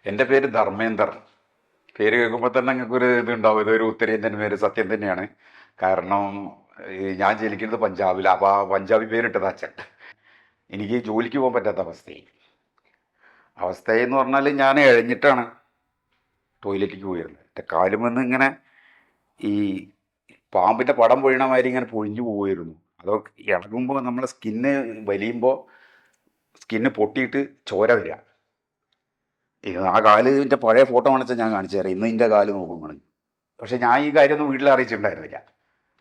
എൻ്റെ പേര് ധർമ്മേന്ദർ. പേര് കേൾക്കുമ്പോൾ തന്നെ നിങ്ങൾക്കൊരു ഇതുണ്ടാവും, ഇതൊരു ഉത്തരേന്ത്യൻ പേര്. സത്യം തന്നെയാണ്. കാരണം ഞാൻ ജനിക്കുന്നത് പഞ്ചാബിൽ, അപ്പോൾ ആ പഞ്ചാബി പേരിട്ടത് അച്ഛൻ. എനിക്ക് ജോലിക്ക് പോകാൻ പറ്റാത്ത അവസ്ഥയായി. അവസ്ഥയെന്ന് പറഞ്ഞാൽ ഞാൻ എഴഞ്ഞിട്ടാണ് ടോയ്ലറ്റിലേക്ക് പോയിരുന്നത്. എൻ്റെ കാലുമെന്ന് ഇങ്ങനെ ഈ പാമ്പിൻ്റെ പടം പൊഴിയണ മാതിരി ഇങ്ങനെ പൊഴിഞ്ഞു പോവുമായിരുന്നു. അതൊക്കെ ഇളകുമ്പോൾ നമ്മളെ സ്കിന്ന് വലിയുമ്പോൾ സ്കിന്ന് പൊട്ടിയിട്ട് ചോര വരിക. ആ കാലിൻ്റെ പഴയ ഫോട്ടോ കാണിച്ചാൽ ഞാൻ കാണിച്ചു തരാം. ഇന്ന് എൻ്റെ കാല് നോക്കുമ്പോൾ, പക്ഷെ ഞാൻ ഈ കാര്യമൊന്നും വീട്ടിൽ അറിയിച്ചിട്ടുണ്ടായിരുന്നില്ല.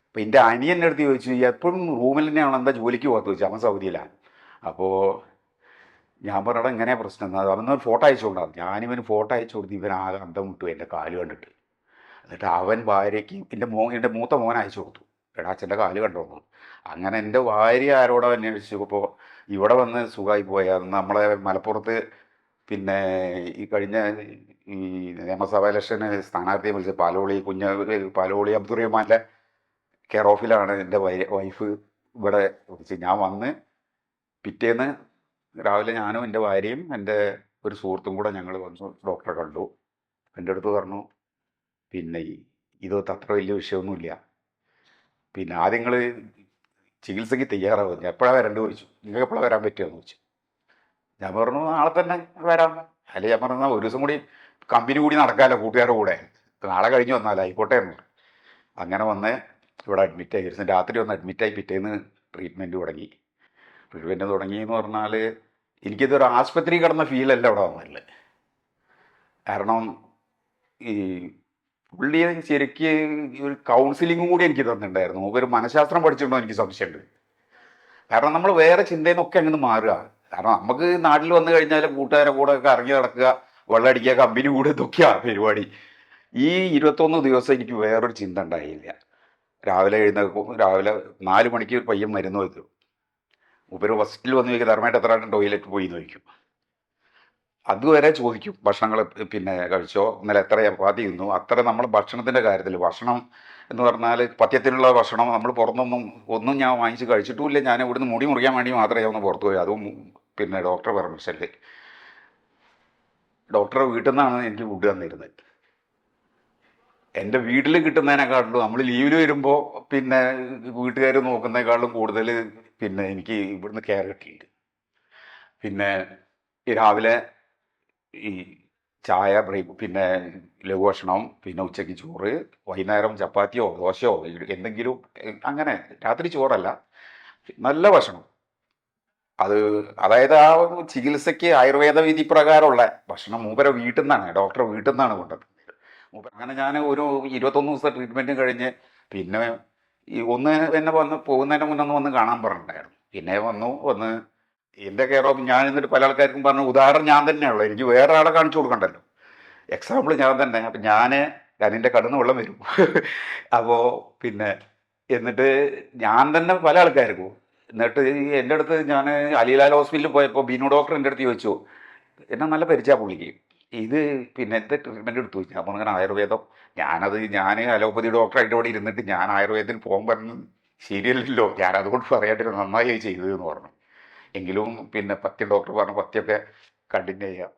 അപ്പോൾ എൻ്റെ അനിയൻ്റെ അടുത്ത് ചോദിച്ചു, എപ്പോഴും റൂമിൽ തന്നെയാണ്, എന്താ ജോലിക്ക് പോകാത്ത ചോദിച്ചു. അവൻ സൗദിയിലാണ്. അപ്പോൾ ഞാൻ പറഞ്ഞാൽ ഇങ്ങനെ പ്രശ്നം, അവനൊരു ഫോട്ടോ അയച്ചു കൊണ്ടാകും. ഞാനിവന് ഫോട്ടോ അയച്ചു കൊടുത്ത് ഇവൻ ആകെ അന്തം വിട്ടു എൻ്റെ കാല് കണ്ടിട്ട്. എന്നിട്ട് അവൻ ഭാര്യയ്ക്ക് എൻ്റെ മൂത്ത മോൻ അയച്ചു കൊടുത്തു, എടാ അച്ഛൻ്റെ കാല് കണ്ടോന്നു. അങ്ങനെ എൻ്റെ ഭാര്യ ആരോടോ അന്വേഷിച്ചപ്പോൾ ഇവിടെ വന്ന് സുഖമായി പോയാൽ നമ്മളെ മലപ്പുറത്ത് പിന്നെ ഈ കഴിഞ്ഞ ഈ നിയമസഭാ ഇലക്ഷന് സ്ഥാനാർത്ഥിയെ വിളിച്ച് പാലോളി അബ്ദുറഹ്മാൻ്റെ കെയർ ഓഫിലാണ് എൻ്റെ വൈഫ് ഇവിടെ വിളിച്ച്. ഞാൻ വന്ന് പിറ്റേന്ന് രാവിലെ ഞാനും എൻ്റെ ഭാര്യയും എൻ്റെ ഒരു സുഹൃത്തും കൂടെ ഞങ്ങൾ വന്നു ഡോക്ടറെ കണ്ടു. എൻ്റെ അടുത്ത് പറഞ്ഞു, പിന്നെ ഇതൊക്കെ അത്ര വലിയ വിഷയമൊന്നുമില്ല, പിന്നെ ആദ്യം നിങ്ങൾ ചികിത്സയ്ക്ക് തയ്യാറാവുന്നു, എപ്പോഴാണ് വരേണ്ടത് ചോദിച്ചു. നിങ്ങൾക്ക് എപ്പോഴാണ് വരാൻ പറ്റുമെന്ന് ചോദിച്ചു. ഞാൻ പറഞ്ഞു നാളെ തന്നെ വരാം. അല്ലെ ഞാൻ പറഞ്ഞാൽ ഒരു ദിവസം കൂടി കമ്പനി കൂടി നടക്കാമല്ലോ കൂട്ടുകാരുടെ കൂടെ, നാളെ കഴിഞ്ഞ് വന്നാലോ, ആയിക്കോട്ടെ എന്ന്. അങ്ങനെ വന്ന് ഇവിടെ അഡ്മിറ്റായി. ഒരു ദിവസം രാത്രി വന്ന് അഡ്മിറ്റായി. പിറ്റേന്ന് ട്രീറ്റ്മെൻറ്റ് തുടങ്ങി. ട്രീറ്റ്മെൻറ്റ് തുടങ്ങിയെന്ന് പറഞ്ഞാൽ എനിക്കിതൊരു ആശുപത്രി കിടന്ന ഫീലല്ല ഇവിടെ വന്നില്ല. കാരണം ഈ പുള്ളിയെ ശരിക്ക് ഒരു കൗൺസിലിങ്ങും കൂടി എനിക്ക് തന്നിട്ടുണ്ടായിരുന്നു. ഒരു മനഃശാസ്ത്രം പഠിച്ചിട്ടുണ്ടോ എനിക്ക് സംശയമുണ്ട്. കാരണം നമ്മൾ വേറെ ചിന്തയിൽ നിന്നൊക്കെ അങ്ങനെ മാറുക. കാരണം നമുക്ക് നാട്ടിൽ വന്നു കഴിഞ്ഞാൽ കൂട്ടുകാരെ കൂടെ ഒക്കെ ഇറങ്ങി നടക്കുക, വെള്ളമടിക്കുക, കമ്പനി കൂടെ ഇതൊക്കെയാണ് പരിപാടി. ഈ 21 ദിവസം എനിക്ക് വേറൊരു ചിന്ത ഉണ്ടായില്ല. രാവിലെ എഴുന്നേൽക്കും, രാവിലെ 4 മണിക്ക് പയ്യൻ മരുന്ന് വെക്കും. മൂപ്പര് ഫസ്റ്റിൽ വന്ന് ചോദിക്കും, ധർമ്മമായിട്ട് എത്ര ടോയ്ലറ്റ് പോയി എന്ന് ചോദിക്കും. അതുവരെ ചോദിക്കും ഭക്ഷണങ്ങൾ പിന്നെ കഴിച്ചോ, ഇന്നലെ എത്ര ചപ്പാത്തി തിന്നു. അത്ര നമ്മൾ ഭക്ഷണത്തിൻ്റെ കാര്യത്തിൽ, ഭക്ഷണം എന്ന് പറഞ്ഞാൽ പഥ്യത്തിലുള്ള ഭക്ഷണം നമ്മൾ ഒന്നും ഞാൻ വാങ്ങിച്ച് കഴിച്ചിട്ടുമില്ല. ഞാൻ ഇവിടുന്ന് മുടി മുറിയാൻ വേണ്ടി മാത്രമേ ഒന്ന് പുറത്തു പോയി, അതും പിന്നെ ഡോക്ടറെ പെർമിഷനിൽ. ഡോക്ടറെ വീട്ടിൽ നിന്നാണ് എനിക്ക് ഫുഡ് തന്നിരുന്നത്. എൻ്റെ വീട്ടിൽ കിട്ടുന്നതിനെക്കാട്ടിലും നമ്മൾ ലീവിൽ വരുമ്പോൾ പിന്നെ വീട്ടുകാർ നോക്കുന്നതിനേക്കാളും കൂടുതൽ പിന്നെ എനിക്ക് ഇവിടുന്ന് കെയർ കിട്ടിയിട്ടുണ്ട്. പിന്നെ ഈ രാവിലെ ഈ ചായ, ബ്രേക്ക്, പിന്നെ ലഘുഭക്ഷണം, പിന്നെ ഉച്ചയ്ക്ക് ചോറ്, വൈകുന്നേരം ചപ്പാത്തിയോ ദോശയോ എന്തെങ്കിലും, അങ്ങനെ രാത്രി ചോറല്ല, നല്ല ഭക്ഷണം. അതായത് ആ ചികിത്സയ്ക്ക് ആയുർവേദ വിധി പ്രകാരമുള്ള ഭക്ഷണം മൂപ്പരെ വീട്ടിൽ നിന്നാണ്, ഡോക്ടറെ വീട്ടിൽ നിന്നാണ് കൊണ്ടത്. അങ്ങനെ ഞാൻ ഒരു 21 ദിവസത്തെ ട്രീറ്റ്മെൻറ്റ് കഴിഞ്ഞ് പിന്നെ എന്നെ പോകുന്നതിന് മുന്നേ വന്ന് കാണാൻ പറഞ്ഞിട്ടുണ്ടായിരുന്നു. പിന്നെ വന്ന് എൻ്റെ കെയർ ഓഫ് ഞാൻ. എന്നിട്ട് പല ആൾക്കാർക്കും പറഞ്ഞു, ഉദാഹരണം ഞാൻ തന്നെയുള്ളൂ, എനിക്ക് വേറെ ആളെ കാണിച്ചു കൊടുക്കണ്ടല്ലോ, എക്സാമ്പിൾ ഞാൻ തന്നെ. അപ്പം ഞാൻ എൻ്റെ കടന്ന് വെള്ളം വരും. അപ്പോൾ പിന്നെ എന്നിട്ട് ഞാൻ തന്നെ പല ആൾക്കാർക്കും. എന്നിട്ട് എൻ്റെ അടുത്ത് ഞാൻ അലിലാൽ ഹോസ്പിറ്റലിൽ പോയപ്പോൾ ബിനു ഡോക്ടർ എൻ്റെ അടുത്ത് ചോദിച്ചു, എന്നെ നല്ല പരിചയമാണ് പുള്ളിക്ക്, ഇത് പിന്നെ എന്ത് ട്രീറ്റ്മെൻറ്റ് എടുത്തു ചോദിച്ചു. അപ്പോൾ അങ്ങനെ ആയുർവേദം. ഞാൻ അലോപ്പതി ഡോക്ടറായിട്ട് ഇവിടെ ഇരുന്നിട്ട് ഞാൻ ആയുർവേദത്തിന് പോകാൻ പറഞ്ഞു ശരിയല്ലല്ലോ, ഞാൻ അതുകൊണ്ട് പറയാണ്ടിരുന്നു, നന്നായി ചെയ്തതെന്ന് പറഞ്ഞു. എങ്കിലും പിന്നെ പഥ്യം ഡോക്ടർ പറഞ്ഞു പഥ്യമൊക്കെ കണ്ടിന്യൂ ചെയ്യാം.